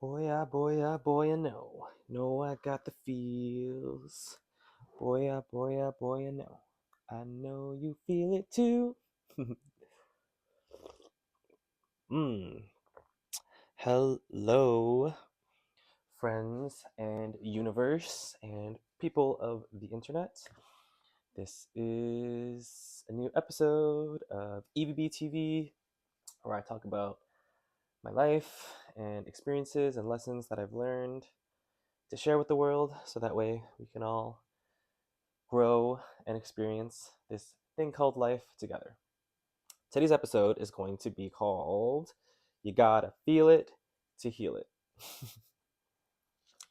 Boy, I know. Know I got the feels. Boy, I know. I know you feel it too. mm. Hello, friends and universe and people of the internet. This is a new episode of EVB TV where I talk about my life and experiences and lessons that I've learned to share with the world so that way we can all grow and experience this thing called life together. Today's episode is going to be called You Gotta Feel It to Heal It.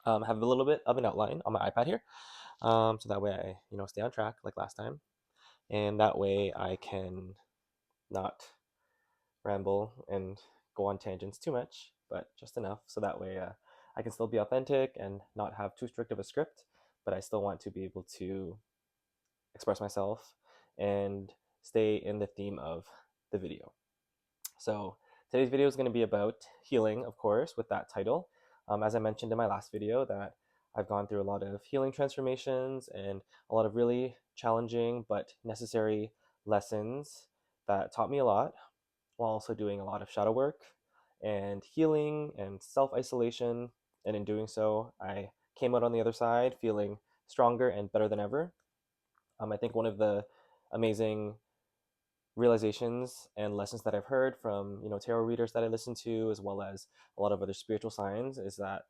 I have a little bit of an outline on my iPad here, so that way I stay on track like last time, and that way I can not ramble and go on tangents too much, but just enough so that way I can still be authentic and not have too strict of a script, but I still want to be able to express myself and stay in the theme of the video. So today's video is going to be about healing, of course, with that title. As I mentioned in my last video, that I've gone through a lot of healing transformations and a lot of really challenging but necessary lessons that taught me a lot, while also doing a lot of shadow work and healing and self-isolation. And in doing so, I came out on the other side feeling stronger and better than ever. I think one of the amazing realizations and lessons that I've heard from tarot readers that I listen to, as well as a lot of other spiritual signs, is that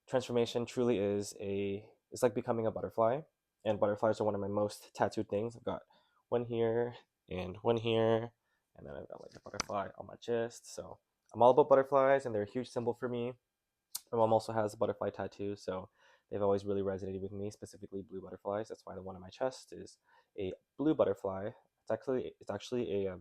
transformation truly is it's like becoming a butterfly, and butterflies are one of my most tattooed things. I've got one here and one here, and then I've got like a butterfly on my chest. So I'm all about butterflies, and they're a huge symbol for me. My mom also has a butterfly tattoo, so they've always really resonated with me, specifically blue butterflies. That's why the one on my chest is a blue butterfly. It's actually a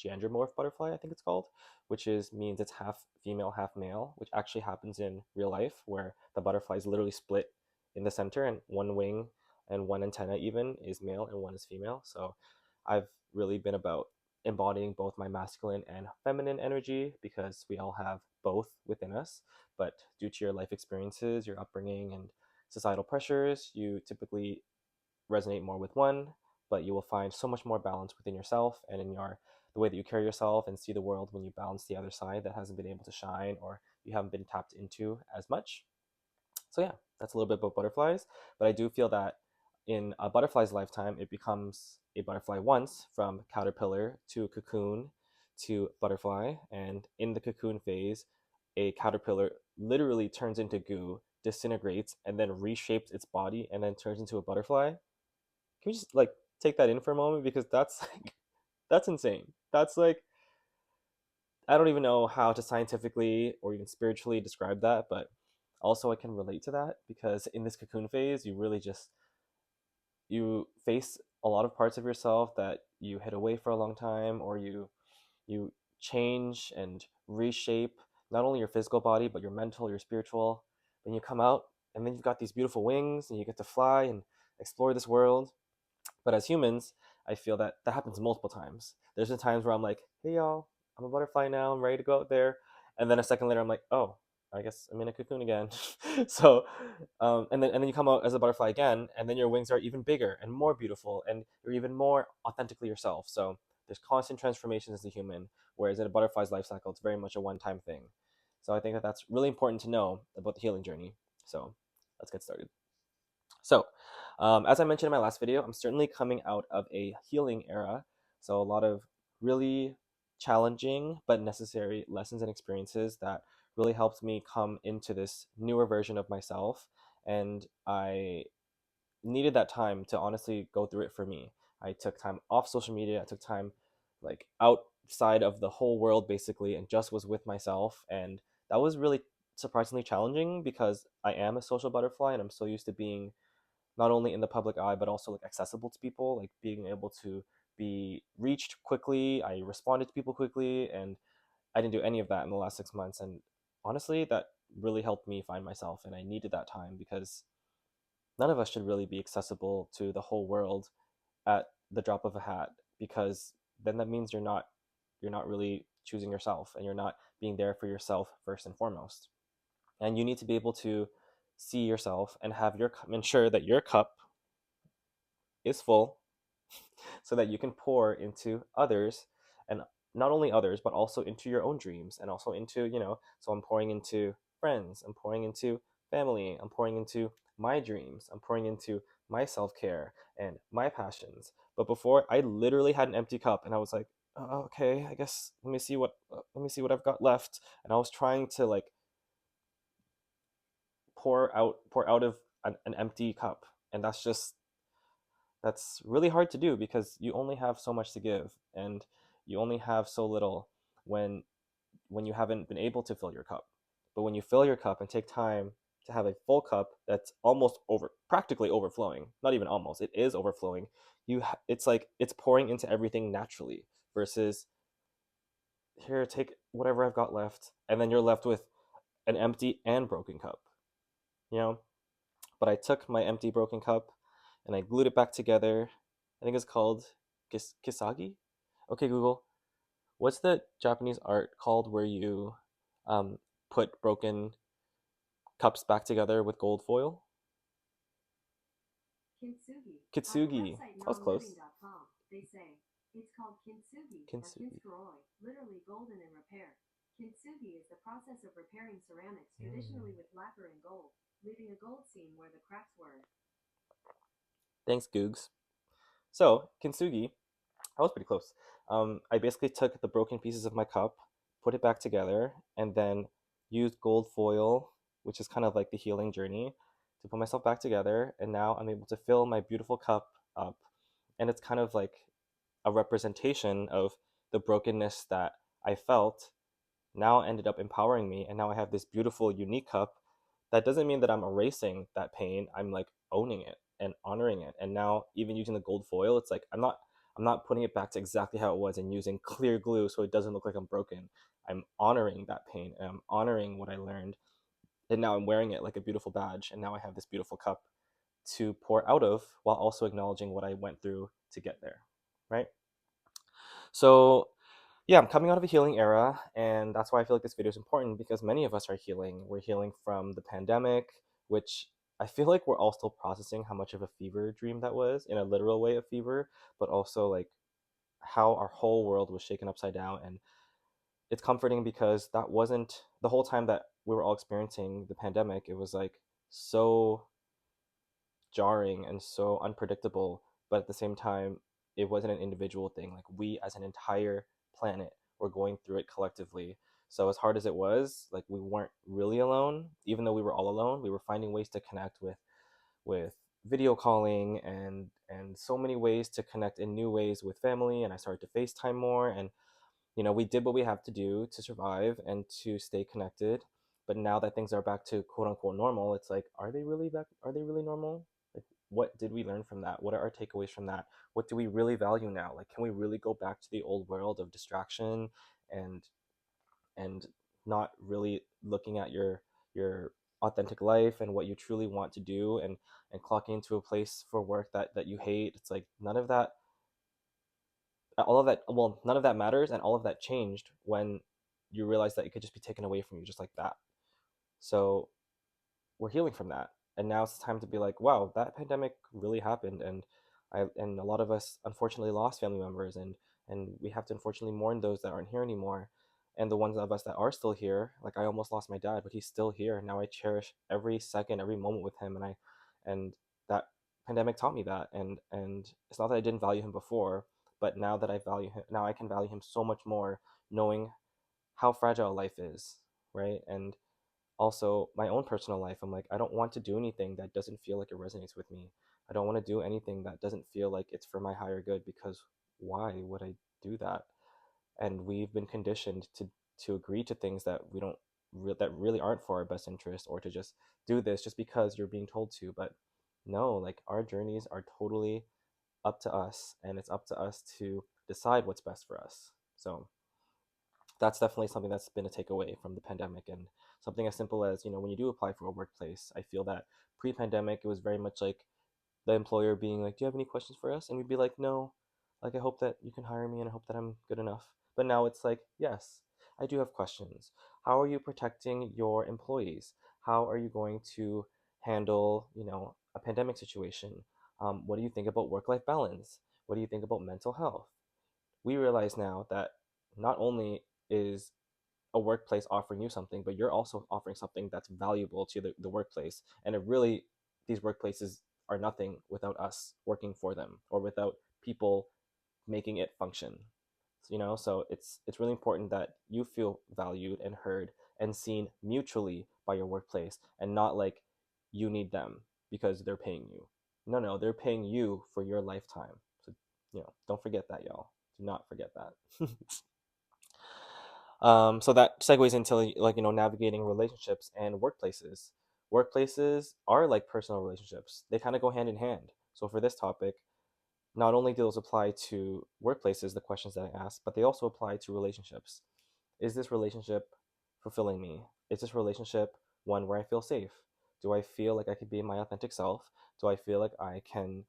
geandromorph butterfly, I think it's called, which is means it's half female, half male, which actually happens in real life, where the butterfly is literally split in the center, and one wing and one antenna even is male and one is female. So I've really been about embodying both my masculine and feminine energy because we all have both within us, but due to your life experiences, your upbringing, and societal pressures, you typically resonate more with one, but you will find so much more balance within yourself and in the way that you carry yourself and see the world when you balance the other side that hasn't been able to shine or you haven't been tapped into as much. So yeah, that's a little bit about butterflies, but I do feel that in a butterfly's lifetime, it becomes a butterfly once, from caterpillar to cocoon to butterfly, and in the cocoon phase, a caterpillar literally turns into goo, disintegrates, and then reshapes its body, and then turns into a butterfly. Can we just like take that in for a moment, because that's like that's insane. That's like, I don't even know how to scientifically or even spiritually describe that, but also I can relate to that because in this cocoon phase, you really just you face a lot of parts of yourself that you hid away for a long time, or you change and reshape not only your physical body but your mental, your spiritual. Then you come out, and then you've got these beautiful wings, and you get to fly and explore this world. But as humans, I feel that that happens multiple times. There's been times where I'm like, hey y'all, I'm a butterfly now, I'm ready to go out there. And then a second later, I'm like, oh, I guess I'm in a cocoon again. So, and then you come out as a butterfly again, and then your wings are even bigger and more beautiful, and you're even more authentically yourself. So there's constant transformations as a human, whereas in a butterfly's life cycle, it's very much a one-time thing. So I think that that's really important to know about the healing journey. So let's get started. So, as I mentioned in my last video, I'm certainly coming out of a healing era. So, a lot of really challenging but necessary lessons and experiences that really helped me come into this newer version of myself. And I needed that time to honestly go through it for me. I took time off social media, I took time like outside of the whole world basically, and just was with myself. And that was really surprisingly challenging because I am a social butterfly and I'm so used to being not only in the public eye but also like accessible to people, like being able to be reached quickly. I responded to people quickly, and I didn't do any of that in the last 6 months. And honestly, that really helped me find myself, and I needed that time because none of us should really be accessible to the whole world at the drop of a hat, because then that means you're not really choosing yourself, and you're not being there for yourself first and foremost. and you need to be able to see yourself and have your ensure that your cup is full so that you can pour into others, and not only others but also into your own dreams, and also into, so I'm pouring into friends, I'm pouring into family, I'm pouring into my dreams, I'm pouring into my self-care and my passions. But before, I literally had an empty cup, and I was like, oh, okay, I guess let me see what I've got left. And I was trying to like pour out of an empty cup, and that's really hard to do because you only have so much to give, and you only have so little when you haven't been able to fill your cup. But when you fill your cup and take time to have a full cup that's almost over, practically overflowing, not even almost, it is overflowing. It's like it's pouring into everything naturally, versus here, take whatever I've got left, and then you're left with an empty and broken cup, you know. But I took my empty broken cup and I glued it back together. I think it's called kisagi. Okay, Google, what's the Japanese art called where you um, put broken cups back together with gold foil? Kintsugi. On the Kitsugi. website That was close. nonliving.com, they say it's called kintsugi or Kintsugi. kinsukuroi, literally golden in repair. Kintsugi is the process of repairing ceramics Mm. traditionally with lacquer and gold, leaving a gold seam where the cracks were. Thanks, Googs. So, kintsugi, I was pretty close. I basically took the broken pieces of my cup, put it back together, and then used gold foil, which is kind of like the healing journey, to put myself back together. And now I'm able to fill my beautiful cup up. And it's kind of like a representation of the brokenness that I felt now ended up empowering me. And now I have this beautiful, unique cup. That doesn't mean that I'm erasing that pain. I'm like owning it and honoring it. And now, even using the gold foil, it's like I'm not putting it back to exactly how it was and using clear glue so it doesn't look like I'm broken. I'm honoring that pain, and I'm honoring what I learned. And now I'm wearing it like a beautiful badge. And now I have this beautiful cup to pour out of, while also acknowledging what I went through to get there. Right? So yeah, I'm coming out of a healing era, and that's why I feel like this video is important, because many of us are healing. We're healing from the pandemic, which I feel like we're all still processing how much of a fever dream that was, in a literal way of fever, but also like how our whole world was shaken upside down. And it's comforting because that wasn't the whole time that we were all experiencing the pandemic. It was like so jarring and so unpredictable, but at the same time, it wasn't an individual thing. Like, we as an entire planet were going through it collectively. So as hard as it was, like, we weren't really alone. Even though we were all alone, we were finding ways to connect with video calling, and so many ways to connect in new ways with family. And I started to FaceTime more, and we did what we have to do to survive and to stay connected. But now that things are back to quote unquote normal, it's like, are they really back? Are they really normal? Like, what did we learn from that? What are our takeaways from that? What do we really value now? Like, can we really go back to the old world of distraction, and and not really looking at your authentic life and what you truly want to do, and clocking into a place for work that you hate? It's like, none of that, all of that, well, none of that matters, and all of that changed when you realize that it could just be taken away from you just like that. So we're healing from that, and now it's time to be like, wow, that pandemic really happened, and a lot of us unfortunately lost family members, and we have to unfortunately mourn those that aren't here anymore. And the ones of us that are still here, like, I almost lost my dad, but he's still here, and now I cherish every second, every moment with him. And that pandemic taught me that. And it's not that I didn't value him before, but now that I value him, now I can value him so much more, knowing how fragile life is, right? And also my own personal life, I'm like, I don't want to do anything that doesn't feel like it resonates with me. I don't want to do anything that doesn't feel like it's for my higher good, because why would I do that? And we've been conditioned to agree to things that we don't that really aren't for our best interest, or to just do this just because you're being told to. But no, like, our journeys are totally up to us, and it's up to us to decide what's best for us. So that's definitely something that's been a takeaway from the pandemic. And something as simple as, when you do apply for a workplace, I feel that pre-pandemic, it was very much like the employer being like, do you have any questions for us? And we'd be like, no, like, I hope that you can hire me, and I hope that I'm good enough. But now it's like, yes, I do have questions. How are you protecting your employees? How are you going to handle, a pandemic situation? What do you think about work-life balance? What do you think about mental health? We realize now that not only is a workplace offering you something, but you're also offering something that's valuable to the workplace. And it really, these workplaces are nothing without us working for them or without people making it function. So it's really important that you feel valued and heard and seen mutually by your workplace, and not like you need them because they're paying you. No, no, they're paying you for your lifetime. So don't forget that, y'all. Do not forget that. So that segues into like navigating relationships and workplaces. Workplaces are like personal relationships. They kind of go hand in hand. So for this topic, not only do those apply to workplaces, the questions that I asked, but they also apply to relationships. Is this relationship fulfilling me? Is this relationship one where I feel safe? Do I feel like I could be my authentic self? Do I feel like I can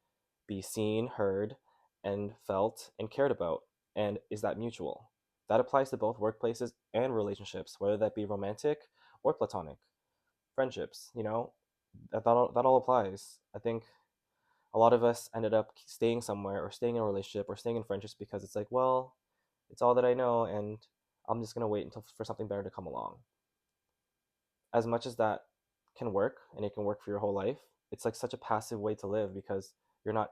be seen, heard, and felt and cared about? And is that mutual? That applies to both workplaces and relationships, whether that be romantic or platonic. Friendships, that all applies. I think a lot of us ended up staying somewhere or staying in a relationship or staying in friendships because it's like, well, it's all that I know, and I'm just gonna wait until for something better to come along. As much as that can work, and it can work for your whole life, it's like such a passive way to live because you're not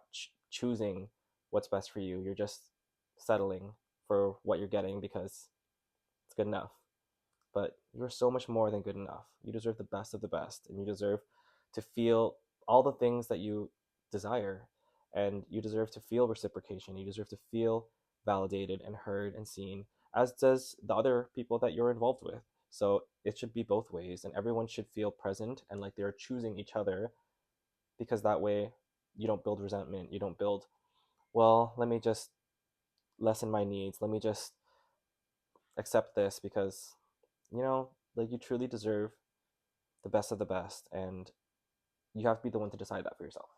choosing what's best for you. You're just settling for what you're getting because it's good enough. But you're so much more than good enough. You deserve the best of the best, and you deserve to feel all the things that you desire, and you deserve to feel reciprocation. You deserve to feel validated and heard and seen, as does the other people that you're involved with. So it should be both ways, and everyone should feel present and like they're choosing each other, because that way you don't build resentment. You don't build, well, let me just lessen my needs. Let me just accept this because, like, you truly deserve the best of the best, and you have to be the one to decide that for yourself.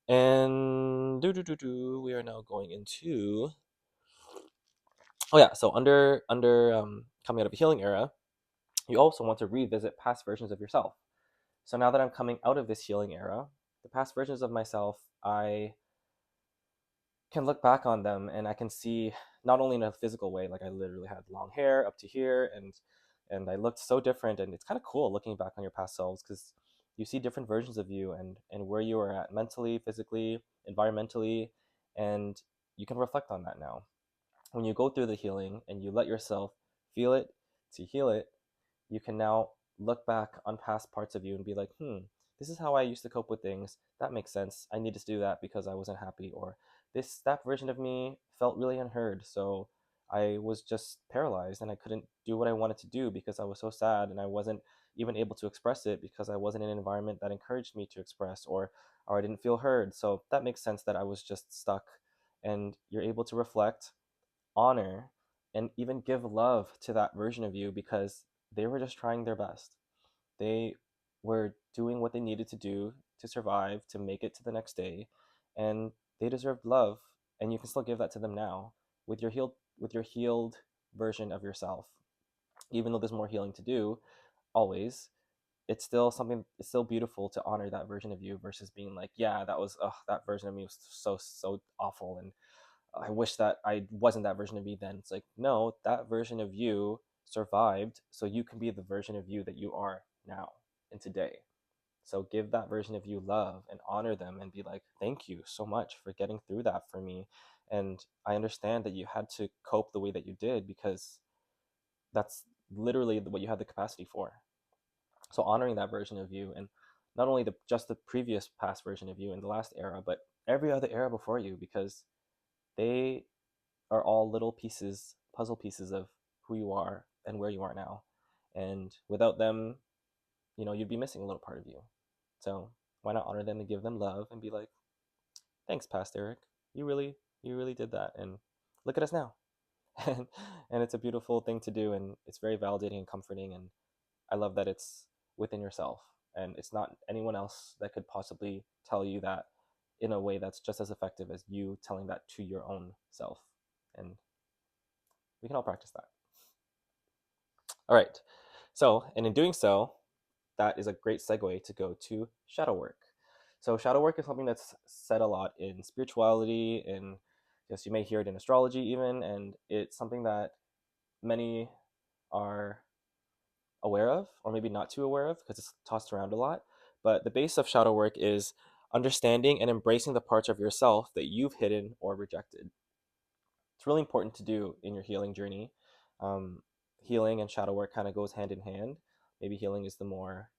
And we are now going into, oh yeah, so under coming out of a healing era, you also want to revisit past versions of yourself. So now that I'm coming out of this healing era, the past versions of myself, I can look back on them and I can see, not only in a physical way, like I literally had long hair up to here, and I looked so different, and it's kind of cool looking back on your past selves because you see different versions of you, and where you are at mentally, physically, environmentally, and you can reflect on that now. When you go through the healing and you let yourself feel it to heal it, you can now look back on past parts of you and be like, this is how I used to cope with things. That makes sense. I needed to do that because I wasn't happy. Or that version of me felt really unheard. So I was just paralyzed and I couldn't do what I wanted to do because I was so sad, and I wasn't even able to express it because I wasn't in an environment that encouraged me to express, or I didn't feel heard. So that makes sense that I was just stuck. And you're able to reflect, honor, and even give love to that version of you because they were just trying their best. They were doing what they needed to do to survive, to make it to the next day, and they deserved love. And you can still give that to them now with your healed version of yourself. Even though there's more healing to do, always, it's still beautiful to honor that version of you versus being like, yeah, that version of me was so awful, and I wish that I wasn't that version of me then. It's like, no, that version of you survived, so you can be the version of you that you are now and today. So give that version of you love and honor them and be like, thank you so much for getting through that for me. And I understand that you had to cope the way that you did because that's literally what you had the capacity for. So honoring that version of you, and not only just the previous past version of you in the last era, but every other era before you, because they are all little pieces, puzzle pieces of who you are and where you are now. And without them, you'd be missing a little part of you. So why not honor them and give them love and be like, thanks, past Eric. You really did that. And look at us now. and, and it's a beautiful thing to do. And it's very validating and comforting. And I love that it's within yourself. And it's not anyone else that could possibly tell you that in a way that's just as effective as you telling that to your own self. And We can all practice that. All right. So, and in doing so, that is a great segue to go to shadow work. So, shadow work is something that's said a lot in spirituality, and yes, you may hear it in astrology even, and it's something that many are aware of, or maybe not too aware of, because it's tossed around a lot. But the base of shadow work is understanding and embracing the parts of yourself that you've hidden or rejected. It's really important to do in your healing journey. Um, Healing and shadow work kind of goes hand in hand. Maybe healing is the more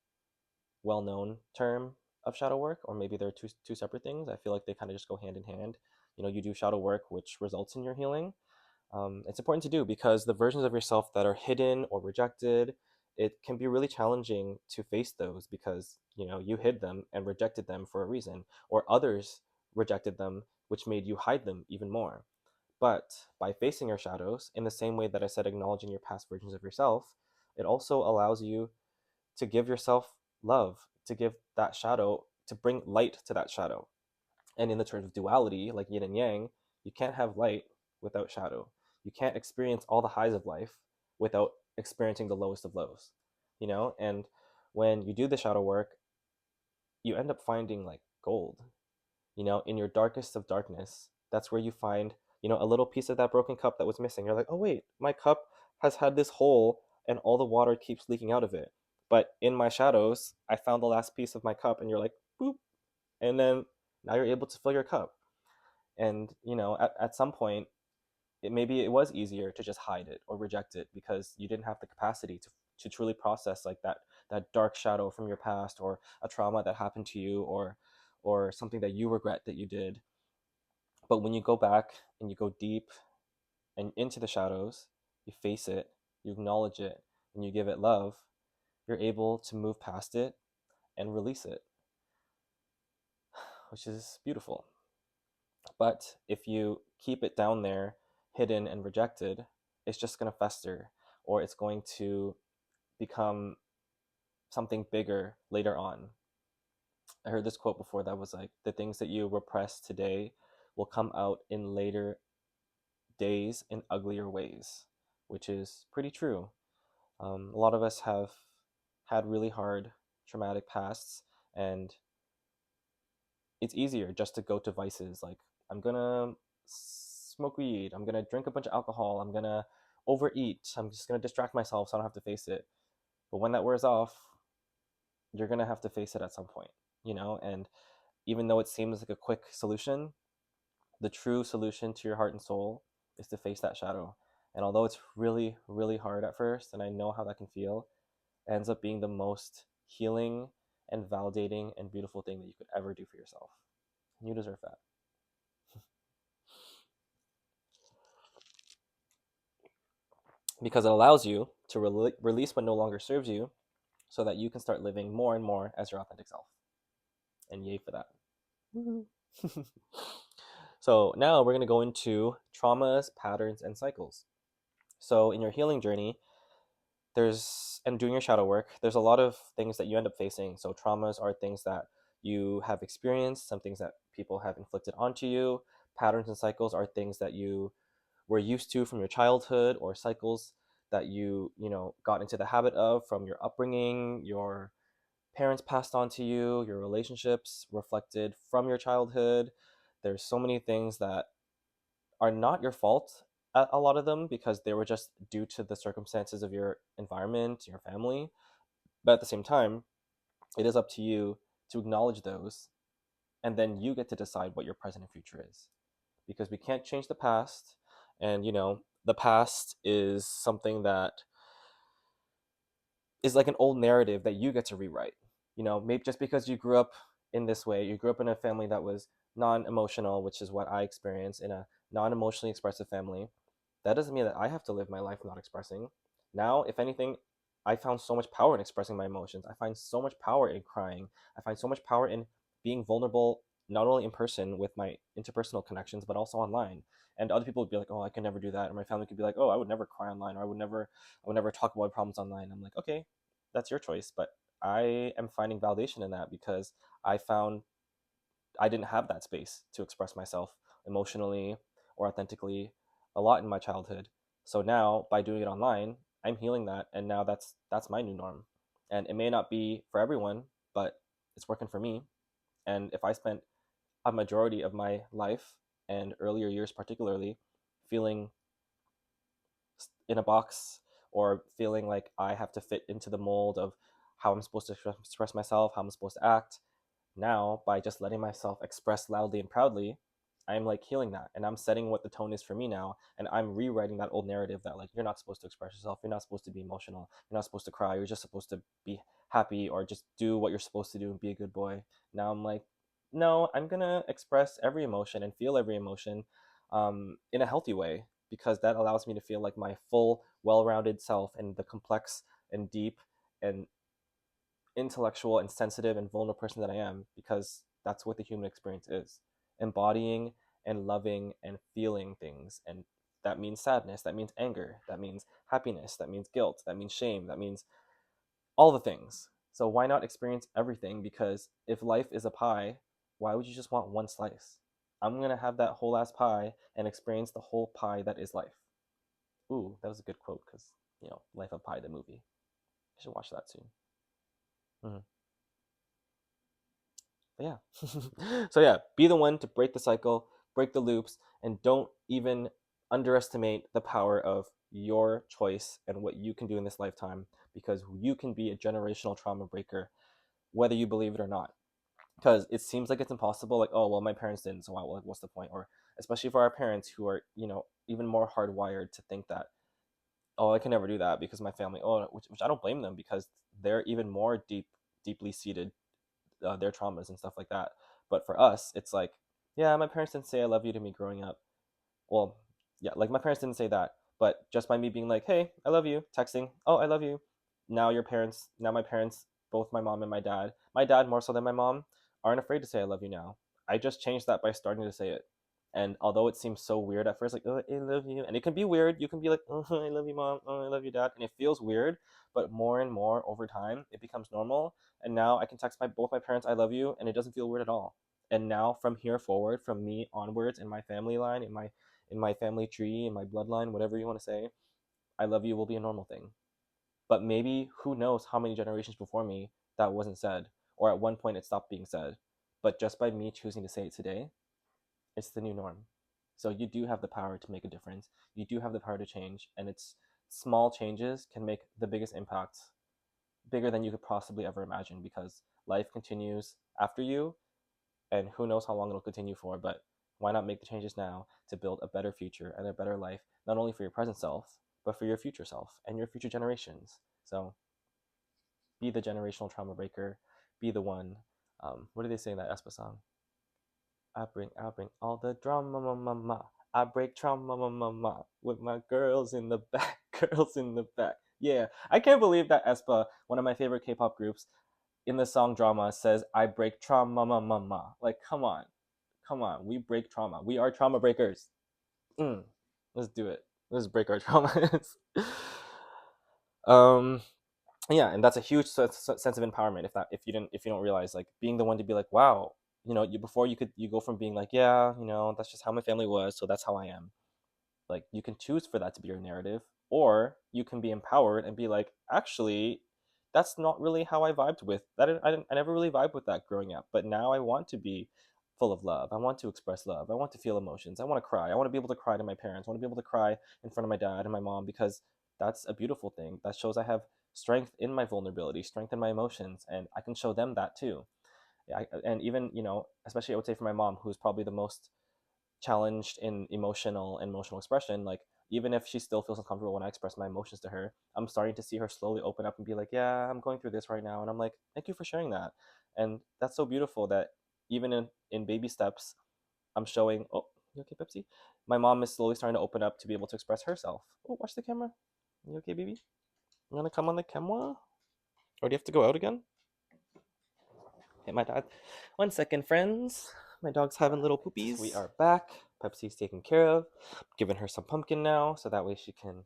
well-known term of shadow work, or maybe they're two separate things. I feel like they kind of just go hand in hand. You know, you do shadow work, which results in your healing. It's important to do because the versions of yourself that are hidden or rejected, it can be really challenging to face those because you know you hid them and rejected them for a reason, or others rejected them, which made you hide them even more. But by facing your shadows, in the same way that I said, acknowledging your past versions of yourself, it also allows you to give yourself love, to give that shadow, to bring light to that shadow. And in the terms of duality, like yin and yang, you can't have light without shadow. You can't experience all the highs of life without experiencing the lowest of lows, you know? And when you do the shadow work, you end up finding like gold, you know, in your darkest of darkness. That's where you find, you know, a little piece of that broken cup that was missing. You're like, oh, wait, my cup has had this hole and all the water keeps leaking out of it. But in my shadows, I found the last piece of my cup, and you're like, boop. And then now you're able to fill your cup. And, you know, at some point, maybe it was easier to just hide it or reject it because you didn't have the capacity to truly process like that dark shadow from your past, or a trauma that happened to you, or something that you regret that you did. But when you go back and you go deep and into the shadows, you face it, you acknowledge it, and you give it love, you're able to move past it and release it, which is beautiful. But if you keep it down there, hidden and rejected, it's just going to fester, or it's going to become something bigger later on. I heard this quote before that was like, the things that you repress today will come out in later days in uglier ways, which is pretty true. A lot of us have had really hard, traumatic pasts, and it's easier just to go to vices like, I'm gonna smoke weed, I'm gonna drink a bunch of alcohol, I'm gonna overeat, I'm just gonna distract myself so I don't have to face it. But when that wears off, you're gonna have to face it at some point, you know? And even though it seems like a quick solution, the true solution to your heart and soul is to face that shadow. And although it's really, really hard at first, and I know how that can feel, it ends up being the most healing and validating and beautiful thing that you could ever do for yourself. And you deserve that. Because it allows you to release what no longer serves you so that you can start living more and more as your authentic self. And yay for that. Woo-hoo. So now we're going to go into traumas, patterns, and cycles. So in your healing journey, and doing your shadow work, there's a lot of things that you end up facing. So traumas are things that you have experienced, some things that people have inflicted onto you. Patterns and cycles are things that you were used to from your childhood, or cycles that you know got into the habit of from your upbringing, your parents passed on to you, your relationships reflected from your childhood. There's so many things that are not your fault at a lot of them, because they were just due to the circumstances of your environment, your family. But at the same time, it is up to you to acknowledge those, and then you get to decide what your present and future is, because we can't change the past. And you know, the past is something that is like an old narrative that you get to rewrite. You know, maybe just because you grew up in this way, you grew up in a family that was non-emotional, which is what I experienced, in a non-emotionally expressive family, that doesn't mean that I have to live my life not expressing. Now, if anything, I found so much power in expressing my emotions. I find so much power in crying. I find so much power in being vulnerable, not only in person with my interpersonal connections, but also online. And other people would be like, "Oh, I can never do that," or my family could be like, "Oh, I would never cry online," or I would never talk about problems online." I'm like, okay, that's your choice, but I am finding validation in that because I found I didn't have that space to express myself emotionally or authentically a lot in my childhood. So now by doing it online, I'm healing that, and now that's my new norm. And it may not be for everyone, but it's working for me. And if I spent a majority of my life and earlier years particularly feeling in a box or feeling like I have to fit into the mold of how I'm supposed to express myself, how I'm supposed to act, now by just letting myself express loudly and proudly, I'm like healing that, and I'm setting what the tone is for me now, and I'm rewriting that old narrative that like you're not supposed to express yourself, you're not supposed to be emotional, you're not supposed to cry, you're just supposed to be happy or just do what you're supposed to do and be a good boy. Now I'm like, no, I'm gonna express every emotion and feel every emotion in a healthy way, because that allows me to feel like my full well-rounded self and the complex and deep and intellectual and sensitive and vulnerable person that I am, because that's what the human experience is, embodying and loving and feeling things. And that means sadness, that means anger, that means happiness, that means guilt, that means shame, that means all the things. So why not experience everything? Because if life is a pie, why would you just want one slice? I'm going to have that whole ass pie and experience the whole pie that is life. Ooh, that was a good quote, because Life of Pi, the movie. I should watch that soon. Mhm. But yeah. So yeah, be the one to break the cycle, break the loops, and don't even underestimate the power of your choice and what you can do in this lifetime, because you can be a generational trauma breaker, whether you believe it or not. Because it seems like it's impossible. Like, oh well, my parents didn't, so like, what's the point? Or especially for our parents who are even more hardwired to think that, oh, I can never do that because my family. Oh, which I don't blame them, because they're even more deeply seated, their traumas and stuff like that. But for us, it's like, yeah, my parents didn't say I love you to me growing up. Well, yeah, like my parents didn't say that, but just by me being like, hey, I love you, texting, oh, I love you. Now my parents, both my mom and my dad more so than my mom, aren't afraid to say I love you now. I just changed that by starting to say it. And although it seems so weird at first, like, oh, I love you, and it can be weird, you can be like, oh, I love you, mom, oh, I love you, dad, and it feels weird, but more and more over time, it becomes normal. And now I can text both my parents, I love you, and it doesn't feel weird at all. And now from here forward, from me onwards in my family line, in my family tree, in my bloodline, whatever you want to say, I love you will be a normal thing. But maybe who knows how many generations before me that wasn't said, or at one point it stopped being said. But just by me choosing to say it today, it's the new norm. So you do have the power to make a difference. You do have the power to change, and it's small changes can make the biggest impact, bigger than you could possibly ever imagine, because life continues after you, and who knows how long it'll continue for. But why not make the changes now to build a better future and a better life, not only for your present self, but for your future self and your future generations? So be the generational trauma breaker, be the one. What do they say in that Espa song? I bring all the drama, ma, ma, ma. I break trauma, ma, ma, ma, with my girls in the back, girls in the back. Yeah, I can't believe that Espa, one of my favorite K-pop groups, in the song Drama says, I break trauma, ma, ma, ma. Like, come on. Come on. We break trauma. We are trauma breakers. Mm, let's do it. Let's break our traumas. um, yeah, and that's a huge sense of empowerment. If you don't realize, like, being the one to be like, wow, you go from being like, yeah, that's just how my family was, so that's how I am. Like, you can choose for that to be your narrative, or you can be empowered and be like, actually, that's not really how I vibed with that. I never really vibed with that growing up, but now I want to be full of love. I want to express love. I want to feel emotions. I want to cry. I want to be able to cry to my parents. I want to be able to cry in front of my dad and my mom, because that's a beautiful thing. That shows I have strength in my vulnerability, strength in my emotions, and I can show them that too. And even, especially I would say for my mom, who's probably the most challenged in emotional expression, like, even if she still feels uncomfortable when I express my emotions to her, I'm starting to see her slowly open up and be like, yeah, I'm going through this right now. And I'm like, thank you for sharing that. And that's so beautiful that even in baby steps, I'm showing, oh, you okay, Pepsi? My mom is slowly starting to open up to be able to express herself. Oh, watch the camera. You okay, baby? You want to come on the camera? Or do you have to go out again? Hey, my dog. 1 second, friends. My dog's having little poopies. We are back. Pepsi's taken care of. Giving her some pumpkin now, so that way she can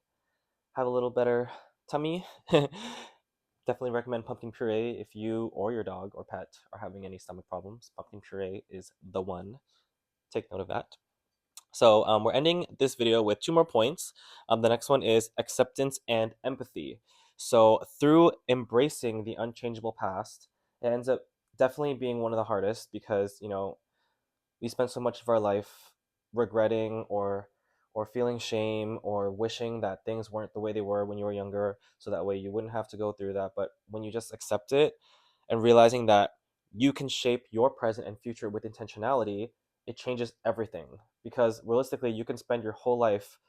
have a little better tummy. Definitely recommend pumpkin puree if you or your dog or pet are having any stomach problems. Pumpkin puree is the one. Take note of that. So we're ending this video with two more points. The next one is acceptance and empathy. So through embracing the unchangeable past, it ends up definitely being one of the hardest because we spend so much of our life regretting or feeling shame or wishing that things weren't the way they were when you were younger, so that way you wouldn't have to go through that. But when you just accept it and realizing that you can shape your present and future with intentionality, it changes everything. Because realistically, you can spend your whole life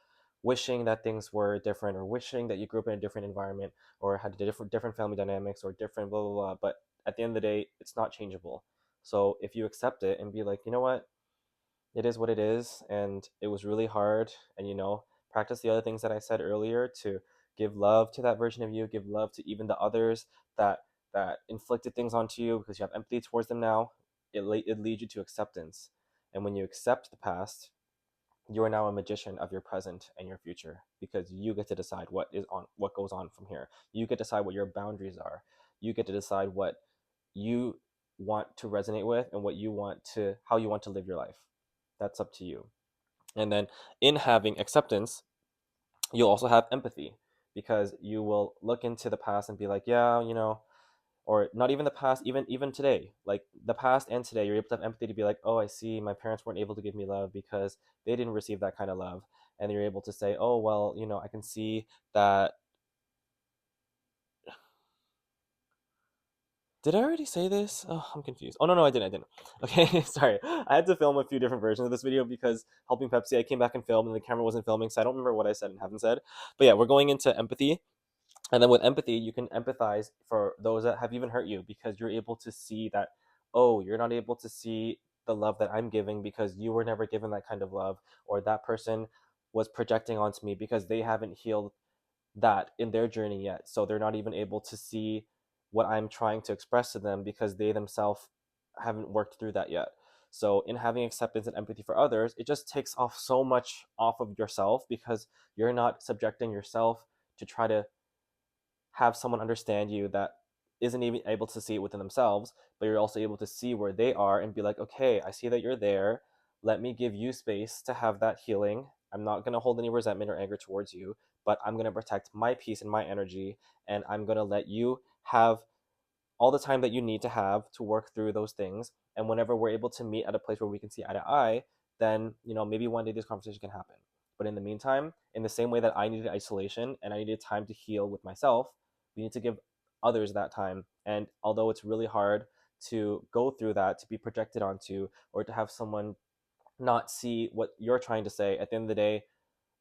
wishing that things were different, or wishing that you grew up in a different environment, or had different family dynamics, or different blah blah blah. But at the end of the day, it's not changeable. So if you accept it and be like, you know what, it is what it is, and it was really hard, and practice the other things that I said earlier to give love to that version of you, give love to even the others that inflicted things onto you, because you have empathy towards them now. It leads you to acceptance, and when you accept the past, you are now a magician of your present and your future, because you get to decide what goes on from here. You get to decide what your boundaries are. You get to decide what you want to resonate with, and how you want to live your life. That's up to you. And then in having acceptance, you'll also have empathy, because you will look into the past and be like, yeah, or not even the past, even today, like the past and today, you're able to have empathy to be like, oh, I see my parents weren't able to give me love because they didn't receive that kind of love. And you're able to say, oh well, I can see that. Did I already say this? Oh, I'm confused. Oh, no, no, I didn't. Okay, sorry. I had to film a few different versions of this video because helping Pepsi, I came back and filmed and the camera wasn't filming, so I don't remember what I said and haven't said. But yeah, we're going into empathy. And then with empathy, you can empathize for those that have even hurt you, because you're able to see that, oh, you're not able to see the love that I'm giving because you were never given that kind of love, or that person was projecting onto me because they haven't healed that in their journey yet. So they're not even able to see what I'm trying to express to them because they themselves haven't worked through that yet. So in having acceptance and empathy for others, it just takes off so much off of yourself, because you're not subjecting yourself to try to have someone understand you that isn't even able to see it within themselves, but you're also able to see where they are and be like, okay, I see that you're there. Let me give you space to have that healing. I'm not going to hold any resentment or anger towards you, but I'm going to protect my peace and my energy. And I'm going to let you have all the time that you need to have to work through those things. And whenever we're able to meet at a place where we can see eye to eye, then maybe one day this conversation can happen. But in the meantime, in the same way that I needed isolation and I needed time to heal with myself, we need to give others that time. And although it's really hard to go through that, to be projected onto, or to have someone not see what you're trying to say, at the end of the day,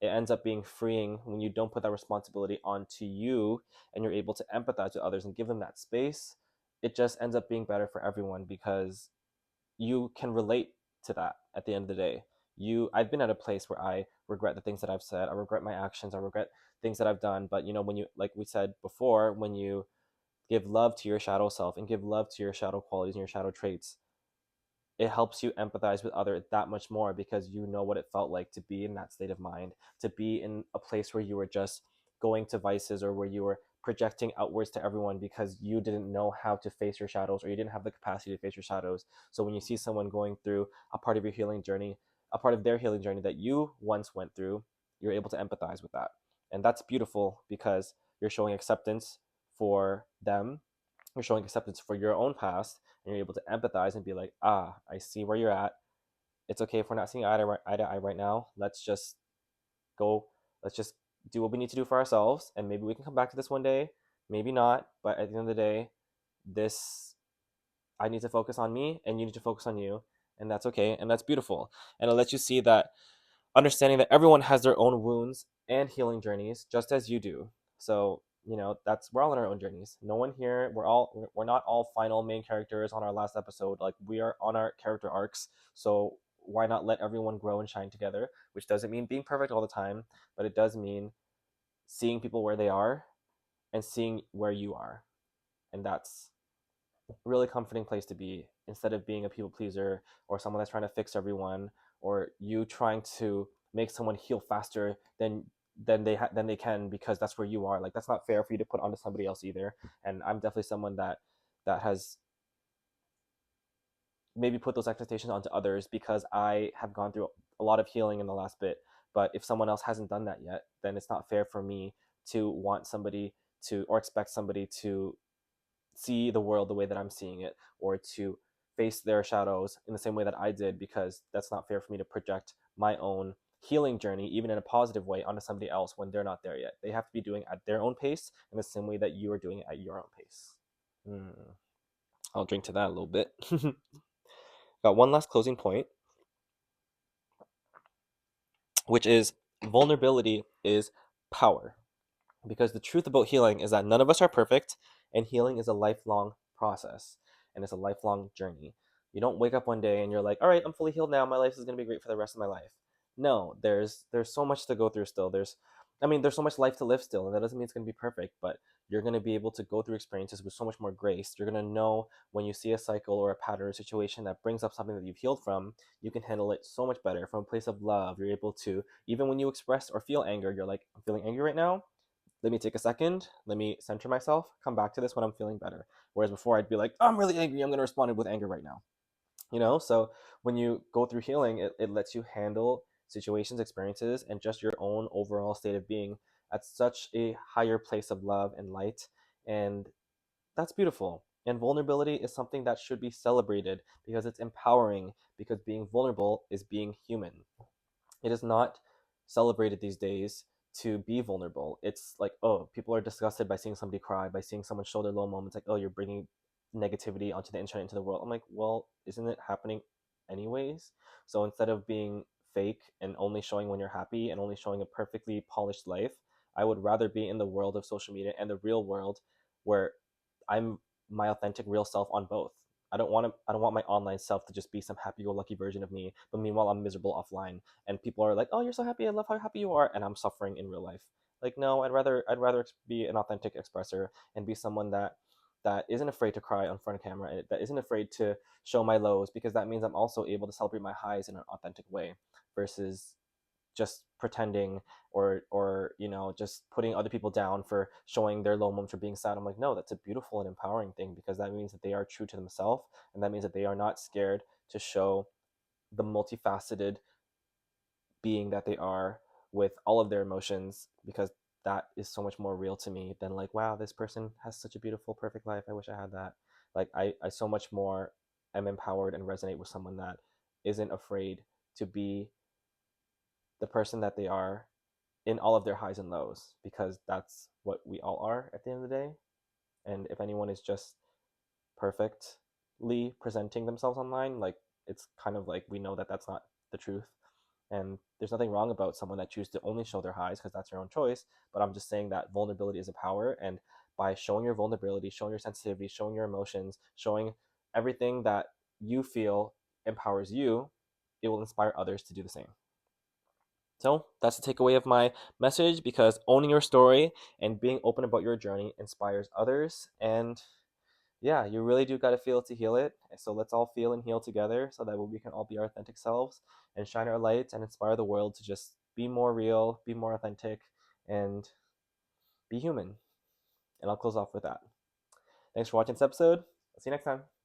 it ends up being freeing when you don't put that responsibility onto you, and you're able to empathize with others and give them that space. It just ends up being better for everyone, because you can relate to that at the end of the day. I've been at a place where I regret the things that I've said, I regret my actions, I regret things that I've done. But when you, like we said before, when you give love to your shadow self and give love to your shadow qualities and your shadow traits, it helps you empathize with others that much more, because you know what it felt like to be in that state of mind, to be in a place where you were just going to vices, or where you were projecting outwards to everyone because you didn't know how to face your shadows, or you didn't have the capacity to face your shadows. So when you see someone going through a part of your healing journey, a part of their healing journey that you once went through, you're able to empathize with that. And that's beautiful, because you're showing acceptance for them, you're showing acceptance for your own past, and you're able to empathize and be like, ah, I see where you're at. It's okay if we're not seeing eye to eye right now. Let's just go. Let's just do what we need to do for ourselves, and maybe we can come back to this one day. Maybe not, but at the end of the day, this I need to focus on me, and you need to focus on you, and that's okay, and that's beautiful. And it lets you see that, understanding that everyone has their own wounds and healing journeys, just as you do. So that's, we're all on our own journeys. No one here, we're not all final main characters on our last episode. Like, we are on our character arcs. So why not let everyone grow and shine together? Which doesn't mean being perfect all the time, but it does mean seeing people where they are and seeing where you are. And that's a really comforting place to be, instead of being a people pleaser, or someone that's trying to fix everyone, or you trying to make someone heal faster than they can, because that's where you are. Like, that's not fair for you to put onto somebody else either. And I'm definitely someone that has maybe put those expectations onto others, because I have gone through a lot of healing in the last bit. But if someone else hasn't done that yet, then it's not fair for me to want somebody to, or expect somebody to see the world the way that I'm seeing it, or to face their shadows in the same way that I did, because that's not fair for me to project my own healing journey, even in a positive way, onto somebody else when they're not there yet. They have to be doing it at their own pace in the same way that you are doing it at your own pace. I'll drink to that a little bit. Got one last closing point, which is vulnerability is power. Because the truth about healing is that none of us are perfect, and healing is a lifelong process, and it's a lifelong journey. You don't wake up one day and you're like, all right, I'm fully healed now, my life is going to be great for the rest of my life. No, there's so much to go through still. There's so much life to live still, and that doesn't mean it's going to be perfect, but you're going to be able to go through experiences with so much more grace. You're going to know when you see a cycle or a pattern or situation that brings up something that you've healed from, you can handle it so much better from a place of love. You're able to, even when you express or feel anger, you're like, I'm feeling angry right now, let me take a second, let me center myself, come back to this when I'm feeling better. Whereas before I'd be like, oh, I'm really angry, I'm going to respond with anger right now. So when you go through healing, it lets you handle situations, experiences, and just your own overall state of being at such a higher place of love and light. And that's beautiful. And vulnerability is something that should be celebrated because it's empowering, because being vulnerable is being human. It is not celebrated these days to be vulnerable. It's like, oh, people are disgusted by seeing somebody cry, by seeing someone show their low moments. Like, oh, you're bringing negativity onto the internet, into the world. I'm like, well, isn't it happening anyways? So instead of being fake and only showing when you're happy and only showing a perfectly polished life, I would rather be in the world of social media and the real world where I'm my authentic real self on both. I don't want my online self to just be some happy-go-lucky version of me, but meanwhile I'm miserable offline, and people are like, "Oh, you're so happy. I love how happy you are," and I'm suffering in real life. Like, no, I'd rather be an authentic expressor and be someone that isn't afraid to cry on front of camera, and that isn't afraid to show my lows, because that means I'm also able to celebrate my highs in an authentic way versus just pretending, or just putting other people down for showing their low moments or being sad. I'm like, no, that's a beautiful and empowering thing, because that means that they are true to themselves, and that means that they are not scared to show the multifaceted being that they are with all of their emotions, because that is so much more real to me than like, wow, this person has such a beautiful perfect life, I wish I had that. Like, I so much more am empowered and resonate with someone that isn't afraid to be the person that they are in all of their highs and lows, because that's what we all are at the end of the day. And if anyone is just perfectly presenting themselves online, like, it's kind of like, we know that that's not the truth. And there's nothing wrong about someone that chooses to only show their highs, because that's their own choice. But I'm just saying that vulnerability is a power, and by showing your vulnerability, showing your sensitivity, showing your emotions, showing everything that you feel empowers you, it will inspire others to do the same. So that's the takeaway of my message, because owning your story and being open about your journey inspires others. And yeah, you really do got to feel to heal it. So let's all feel and heal together, so that we can all be our authentic selves and shine our lights and inspire the world to just be more real, be more authentic, and be human. And I'll close off with that. Thanks for watching this episode. I'll see you next time.